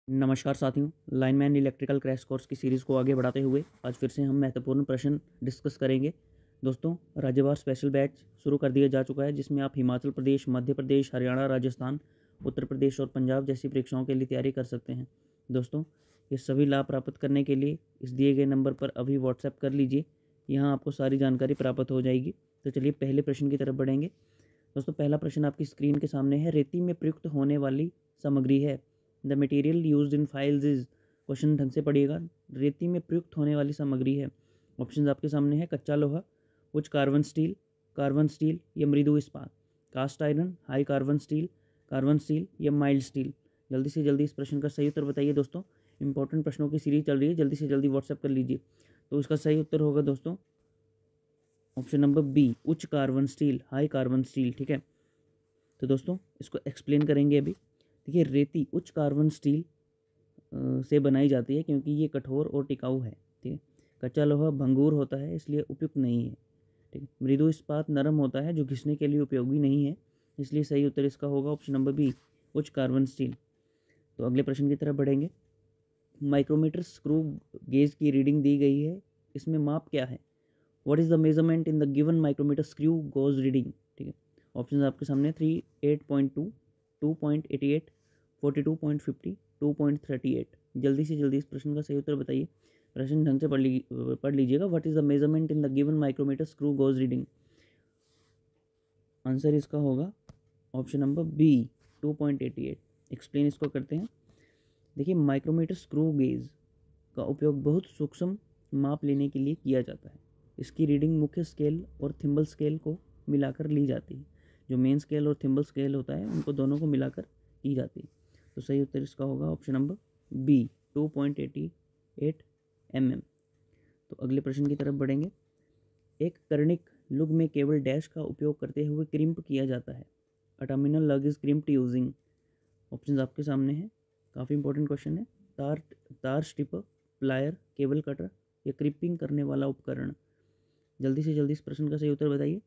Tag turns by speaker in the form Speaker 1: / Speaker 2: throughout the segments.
Speaker 1: नमस्कार साथियों, lineman electrical crash course की सीरीज़ को आगे बढ़ाते हुए आज फिर से हम महत्वपूर्ण प्रश्न डिस्कस करेंगे। दोस्तों, राज्यवार स्पेशल बैच शुरू कर दिया जा चुका है जिसमें आप हिमाचल प्रदेश, मध्य प्रदेश, हरियाणा, राजस्थान, उत्तर प्रदेश और पंजाब जैसी परीक्षाओं के लिए तैयारी कर सकते हैं। दोस्तों, ये सभी लाभ प्राप्त करने के लिए इस दिए गए नंबर पर अभी व्हाट्सएप कर लीजिए, यहाँ आपको सारी जानकारी प्राप्त हो जाएगी। तो चलिए पहले प्रश्न की तरफ बढ़ेंगे। दोस्तों, पहला प्रश्न आपकी स्क्रीन के सामने है। रेती में प्रयुक्त होने वाली सामग्री है। The material used in files is. Question ढंग से पढ़िएगा। रेती में प्रयुक्त होने वाली सामग्री है। ऑप्शंस आपके सामने है। कच्चा लोहा, उच्च कार्बन स्टील या मृदु इस्पात, cast iron, high carbon steel या माइल्ड स्टील। जल्दी से जल्दी इस प्रश्न का सही उत्तर बताइए। दोस्तों, इंपॉर्टेंट प्रश्नों की सीरीज चल रही है, जल्दी से जल्दी व्हाट्सएप कर लीजिए। तो इसका सही उत्तर होगा दोस्तों ऑप्शन नंबर बी, उच्च carbon steel, high carbon steel. ठीक है, तो दोस्तों इसको एक्सप्लेन करेंगे अभी। देखिए, रेती उच्च कार्बन स्टील से बनाई जाती है क्योंकि ये कठोर और टिकाऊ है। ठीक है, कच्चा लोहा भंगुर होता है इसलिए उपयुक्त नहीं है। ठीक है, मृदु इस्पात नरम होता है जो घिसने के लिए उपयोगी नहीं है, इसलिए सही उत्तर इसका होगा ऑप्शन नंबर बी, उच्च कार्बन स्टील। तो अगले प्रश्न की तरफ बढ़ेंगे। माइक्रोमीटर स्क्रू गेज की रीडिंग दी गई है, इसमें माप क्या है? What is the measurement in the given micrometer screw gauge reading? ठीक है, ऑप्शन आपके सामने 38.2, 2.88, 42.50, 2.38। जल्दी से जल्दी इस प्रश्न का सही उत्तर बताइए। प्रश्न ढंग से पढ़ लीजिएगा। What is the measurement in the given micrometer screw gauge reading? Answer इसका होगा ऑप्शन नंबर बी, 2.88। एक्सप्लेन इसको करते हैं। देखिए, माइक्रोमीटर स्क्रू गेज का उपयोग बहुत सूक्ष्म माप लेने के लिए किया जाता है। इसकी रीडिंग मुख्य स्केल और थिम्बल स्केल को मिलाकर ली जाती है। जो मेन स्केल और थिम्बल स्केल होता है उनको दोनों को मिलाकर की जाती है। तो सही उत्तर इसका होगा ऑप्शन नंबर बी, 2.88 mm। तो अगले प्रश्न की तरफ बढ़ेंगे। एक कर्णिक लुग में केवल डैश का उपयोग करते हुए क्रिम्प किया जाता है। अ टर्मिनल लग इज क्रिम्प्ड यूजिंग। ऑप्शन आपके सामने है, काफ़ी इंपॉर्टेंट क्वेश्चन है। तार स्टिपर, प्लायर, केबल कटर या क्रिपिंग करने वाला उपकरण। जल्दी से जल्दी इस प्रश्न का सही उत्तर बताइए।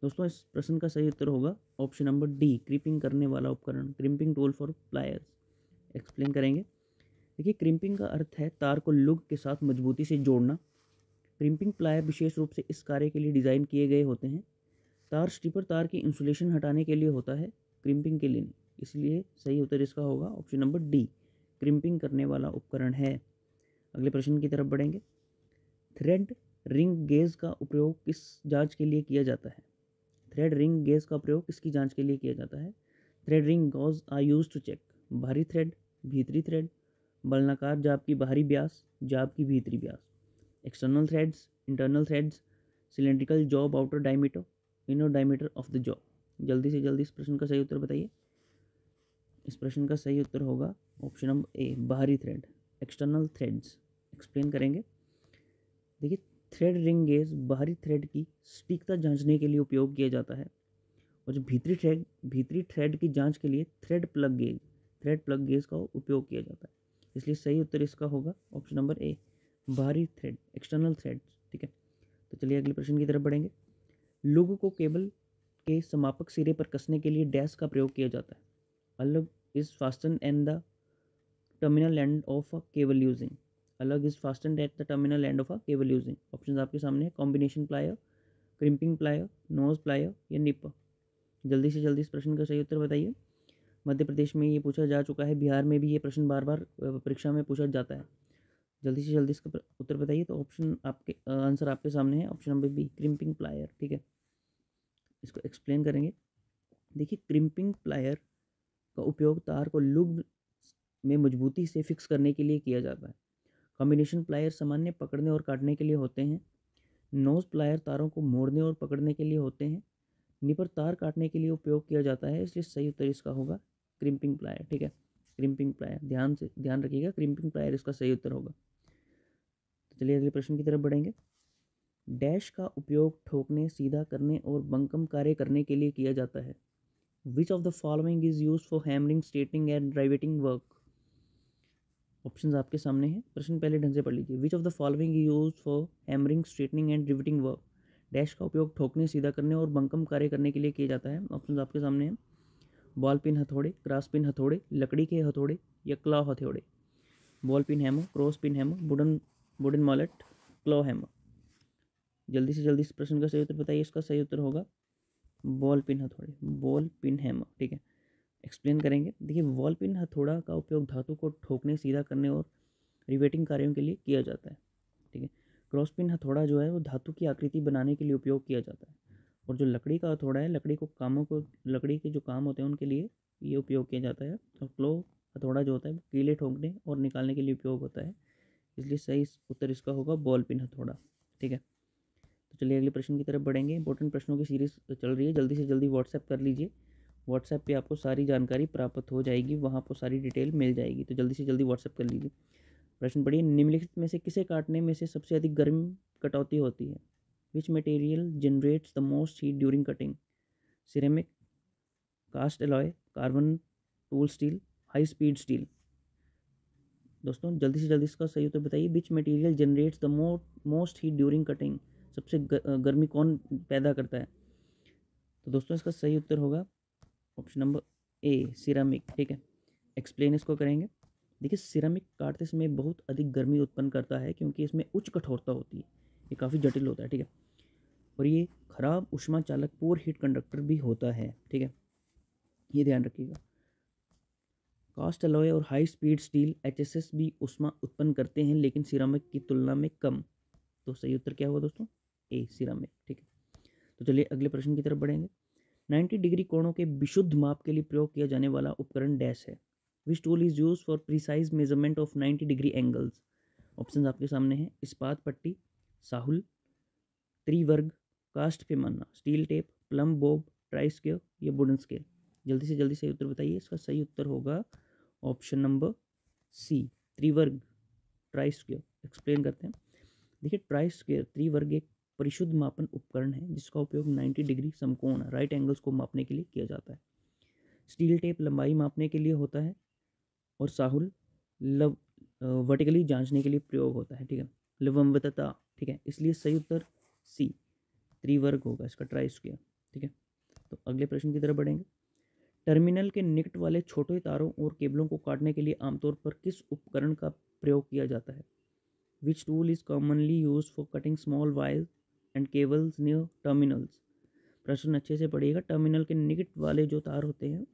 Speaker 1: दोस्तों, इस प्रश्न का सही उत्तर होगा ऑप्शन नंबर डी, क्रिपिंग करने वाला उपकरण, crimping tool for pliers. Explain करेंगे। देखिए, क्रिम्पिंग का अर्थ है तार को लुग के साथ मजबूती से जोड़ना। क्रिम्पिंग प्लायर विशेष रूप से इस कार्य के लिए डिज़ाइन किए गए होते हैं। तार स्टिपर तार की इंसुलेशन हटाने के लिए होता है, क्रिम्पिंग के लिए नहीं। इसलिए सही उत्तर इसका होगा ऑप्शन नंबर डी, क्रिम्पिंग करने वाला उपकरण है। अगले प्रश्न की तरफ बढ़ेंगे। थ्रेड रिंग गेज का उपयोग किस जांच के लिए किया जाता है? थ्रेड रिंग गेज का प्रयोग किसकी जांच के लिए किया जाता है? Thread ring gauge are use to check बाहरी थ्रेड, भीतरी थ्रेड, बलनाकार जाब की बाहरी व्यास, जाब की भीतरी व्यास, external threads, internal threads, cylindrical job outer diameter, inner diameter of the job. जल्दी से जल्दी इस प्रश्न का सही उत्तर बताइए। इस प्रश्न का सही उत्तर होगा ऑप्शन नंबर ए, बाहरी थ्रेड, एक्सटर्नल थ्रेड्स। एक्सप्लेन करेंगे। देखिए, थ्रेड रिंग गेज बाहरी थ्रेड की सटीकता जांचने के लिए उपयोग किया जाता है, और जो भीतरी थ्रेड की जांच के लिए थ्रेड प्लग गेज का उपयोग किया जाता है। इसलिए सही उत्तर इसका होगा ऑप्शन नंबर ए, बाहरी थ्रेड, एक्सटर्नल थ्रेड। ठीक है, तो चलिए अगले प्रश्न की तरफ बढ़ेंगे। लुग को केबल के समापक सिरे पर कसने के लिए डैश का प्रयोग किया जाता है। A lug is fasten and the terminal end of a cable using. A lug is fasten at the terminal end of a cable using. Option आपके सामने है। Combination plier, crimping plier, nose plier या निपर। जल्दी से जल्दी इस प्रश्न का सही उत्तर बताइए। मध्य प्रदेश में ये पूछा जा चुका है, बिहार में भी ये प्रश्न बार बार परीक्षा में पूछा जाता है। जल्दी से जल्दी इसका उत्तर बताइए। तो ऑप्शन आपके आंसर आपके सामने है, option number B, crimping plier. ठीक है, इसको एक्सप्लेन करेंगे। देखिए, क्रिम्पिंग प्लायर का उपयोग तार को लुग में मजबूती से फिक्स करने के लिए किया जाता है। कॉम्बिनेशन प्लायर सामान्य पकड़ने और काटने के लिए होते हैं। नोज प्लायर तारों को मोड़ने और पकड़ने के लिए होते हैं। निपर तार काटने के लिए उपयोग किया जाता है। इसलिए सही उत्तर इसका होगा क्रिम्पिंग प्लायर। ठीक है, क्रिम्पिंग प्लायर, ध्यान रखिएगा, क्रिम्पिंग प्लायर इसका सही उत्तर होगा। तो चलिए अगले प्रश्न की तरफ बढ़ेंगे। डैश का उपयोग ठोकने, सीधा करने और बंकम कार्य करने के लिए किया जाता है। Which of the following is use for hammering, straightening and riveting work. Options आपके सामने हैं, प्रश्न पहले ढंग से पढ़ लीजिए। Which of the following is use for hammering, straightening and riveting work. Dash का उपयोग ठोकने, सीधा करने और बंकम कार्य करने के लिए किया जाता है। ऑप्शंस आपके सामने हैं। बॉल पिन हथौड़े, क्रॉस पिन हथौड़े, लकड़ी के हथौड़े या क्लॉ हथौड़े? Ball pin hammer, cross pin hammer, wooden mallet, claw hammer. जल्दी से जल्दी इस प्रश्न का सही उत्तर बताइए। इसका सही उत्तर होगा बॉल पिन हथौड़े, बॉल पिन हैमर। ठीक है, एक्सप्लेन करेंगे। देखिए, बॉल पिन हथौड़ा का उपयोग धातु को ठोकने, सीधा करने और रिवेटिंग कार्यों के लिए किया जाता है। ठीक है, क्रॉस पिन हथौड़ा जो है वो धातु की आकृति बनाने के लिए उपयोग किया जाता है। और जो लकड़ी का हथौड़ा है, लकड़ी के जो काम होते हैं उनके लिए ये उपयोग किया जाता है। और क्लो हथौड़ा जो होता है वो कीले ठोकने और निकालने के लिए उपयोग होता है। इसलिए सही उत्तर इसका होगा बॉल पिन हथौड़ा। ठीक है, तो चलिए अगले प्रश्न की तरफ बढ़ेंगे। इंपॉर्टेंट प्रश्नों की सीरीज चल रही है, जल्दी से जल्दी व्हाट्सएप कर लीजिए। व्हाट्सएप पे आपको सारी जानकारी प्राप्त हो जाएगी, वहाँ आपको सारी डिटेल मिल जाएगी, तो जल्दी से जल्दी व्हाट्सएप कर लीजिए। प्रश्न पढ़िए, निम्नलिखित में से किसे काटने में से सबसे अधिक गर्म कटौती होती है? Which material generates the most heat during cutting? Ceramic, cast alloy, carbon, tool steel, high speed steel. दोस्तों जल्दी से जल्दी इसका सही उत्तर बताइए। Which material generates the most heat during cutting? सबसे गर्मी कौन पैदा करता है? तो दोस्तों इसका सही उत्तर होगा ऑप्शन नंबर ए, सिरामिक। ठीक है, एक्सप्लेन इसको करेंगे। देखिए, सिरामिक काटते समय बहुत अधिक गर्मी उत्पन्न करता है क्योंकि इसमें उच्च कठोरता होती है। ये काफ़ी जटिल होता है। ठीक है, और ये खराब ऊष्मा चालक पुअर हीट कंडक्टर भी होता है। ठीक है, ये ध्यान रखिएगा। कास्ट अलॉय और हाई स्पीड स्टील HSS भी ऊष्मा उत्पन्न करते हैं लेकिन सिरामिक की तुलना में कम। तो सही उत्तर क्या हुआ दोस्तों? ए, सिरामिक। ठीक है, तो चलिए अगले प्रश्न की तरफ बढ़ेंगे। 90 डिग्री कोणों के विशुद्ध माप के लिए प्रयोग किया जाने वाला उपकरण डैश है? Which tool is use for precise measurement of 90 degree angles? Option आपके सामने हैं। इस्पात पट्टी, साहुल, त्रिवर्ग, कास्ट पैमाना, steel tape, plum Bob, try scale या वुडन स्केल। जल्दी से जल्दी सही उत्तर बताइए। इसका सही उत्तर होगा ऑप्शन नंबर सी, त्रिवर्ग, ट्राई स्केल। एक्सप्लेन करते हैं। देखिए, ट्राई स्केल त्रिवर्ग एक परिशुद्ध मापन उपकरण है जिसका उपयोग 90 डिग्री समकोण राइट एंगल्स को मापने के लिए किया जाता है। स्टील टेप लंबाई मापने के लिए होता है और साहुल वर्टिकली जांचने के लिए प्रयोग होता है। ठीक है, लंबवतता। ठीक है, इसलिए सही उत्तर सी, त्रिवर्ग होगा इसका, ट्राई स्क्वायर। ठीक है, तो अगले प्रश्न की तरफ बढ़ेंगे। टर्मिनल के निकट वाले छोटे तारों और केबलों को काटने के लिए आमतौर पर किस उपकरण का प्रयोग किया जाता है? Which tool is commonly use for cutting small wires and cables near terminals? प्रश्न अच्छे से पढ़िएगा। टर्मिनल के निकट वाले जो तार होते हैं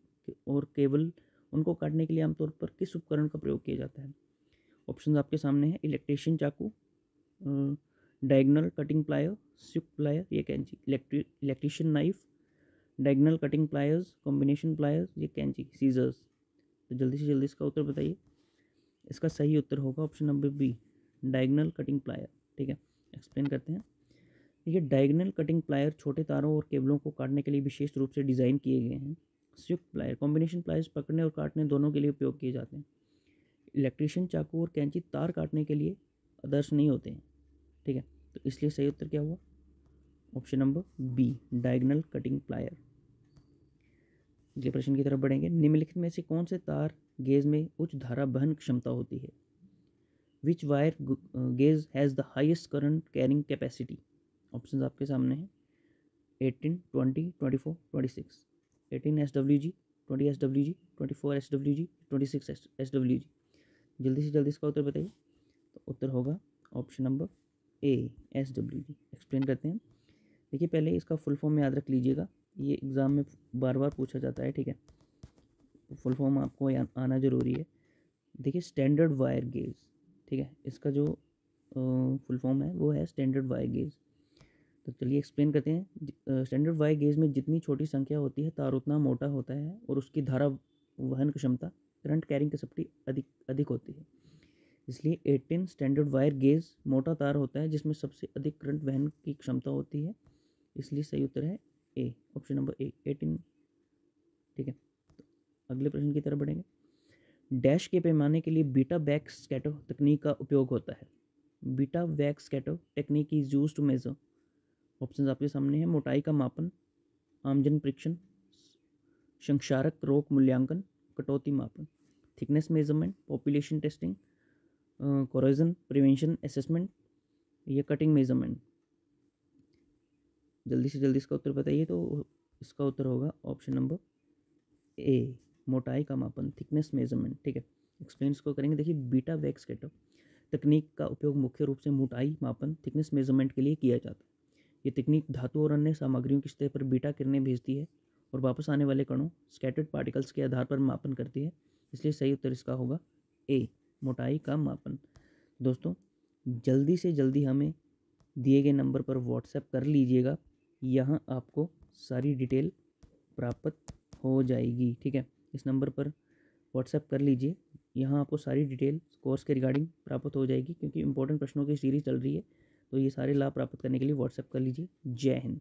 Speaker 1: और केबल, उनको काटने के लिए आमतौर पर किस उपकरण का प्रयोग किया जाता है? ऑप्शन आपके सामने है। इलेक्ट्रीशियन चाकू, डायगोनल कटिंग प्लायर, स्विक प्लायर या कैंची। Electrician knife, diagonal cutting pliers, combination pliers या कैंची, सीजर्स। तो जल्दी से जल्दी इसका उत्तर बताइए। इसका सही उत्तर होगा option number B, diagonal cutting plier. ठीक है, एक्सप्लेन करते हैं। देखिए, डायगोनल कटिंग प्लायर छोटे तारों और केबलों को काटने के लिए विशेष रूप से डिज़ाइन किए गए हैं। स्विक प्लायर, कॉम्बिनेशन प्लायर्स पकड़ने और काटने दोनों के लिए उपयोग किए जाते हैं। इलेक्ट्रीशियन चाकू और कैंची तार काटने के लिए आदर्श नहीं होते हैं। ठीक है, तो इसलिए सही उत्तर क्या हुआ? Option number B, diagonal cutting plier. अगले प्रश्न की तरफ बढ़ेंगे। निम्नलिखित में से कौन से तार गेज में उच्च धारा वहन क्षमता होती है? Which wire gauge has the highest current carrying capacity? Option आपके सामने हैं। 18, 20, 24, 26। 18 SWG, 20 SWG, 24 SWG, 26 SWG। जल्दी से जल्दी इसका उत्तर बताइए। तो उत्तर होगा option number A, SWG। Explain करते हैं। देखिए, पहले इसका फुल फॉर्म याद रख लीजिएगा, ये एग्ज़ाम में बार बार पूछा जाता है। ठीक है, फुल फॉर्म आपको आना ज़रूरी है। देखिए, स्टैंडर्ड वायर गेज। ठीक है, इसका जो फुल फॉर्म है वो है स्टैंडर्ड वायर गेज। तो चलिए एक्सप्लेन करते हैं। स्टैंडर्ड वायर गेज में जितनी छोटी संख्या होती है तार उतना मोटा होता है और उसकी धारा वहन क्षमता, करंट कैरिंग कैपेसिटी अधिक अधिक होती है। इसलिए 18 स्टैंडर्ड वायर गेज मोटा तार होता है जिसमें सबसे अधिक करंट वहन की क्षमता होती है। इसलिए सही उत्तर है ए, ऑप्शन नंबर ए, 18। ठीक है, तो अगले प्रश्न की तरफ बढ़ेंगे। डैश के पैमाने के लिए बीटा बैक स्कैटर तकनीक का उपयोग होता है। Beta back scatter technique is use to measure. Option आपके सामने है। मोटाई का मापन, आमजन परीक्षण, संक्षारक रोग मूल्यांकन, कटौती मापन। Thickness measurement, population testing, corrosion prevention assessment या कटिंग मेजरमेंट। जल्दी से जल्दी इसका उत्तर बताइए। तो इसका उत्तर होगा ऑप्शन नंबर ए, मोटाई का मापन, थिकनेस मेजरमेंट। ठीक है, एक्सप्लेन इसको करेंगे। देखिए बीटा वैक्स कटर तकनीक का उपयोग मुख्य रूप से मोटाई मापन थिकनेस मेजरमेंट के लिए किया जाता है। ये तकनीक धातु और अन्य सामग्रियों की सतह पर बीटा किरणें भेजती है और वापस आने वाले कणों स्कैटर्ड पार्टिकल्स के आधार पर मापन करती है। इसलिए सही उत्तर इसका होगा ए, मोटाई का मापन। दोस्तों जल्दी से जल्दी हमें दिए गए नंबर पर व्हाट्सएप कर लीजिएगा, यहाँ आपको सारी डिटेल प्राप्त हो जाएगी। ठीक है, इस नंबर पर व्हाट्सएप कर लीजिए, यहाँ आपको सारी डिटेल कोर्स के रिगार्डिंग प्राप्त हो जाएगी, क्योंकि इंपॉर्टेंट प्रश्नों की सीरीज चल रही है। तो ये सारे लाभ प्राप्त करने के लिए व्हाट्सएप कर लीजिए। जय हिंद।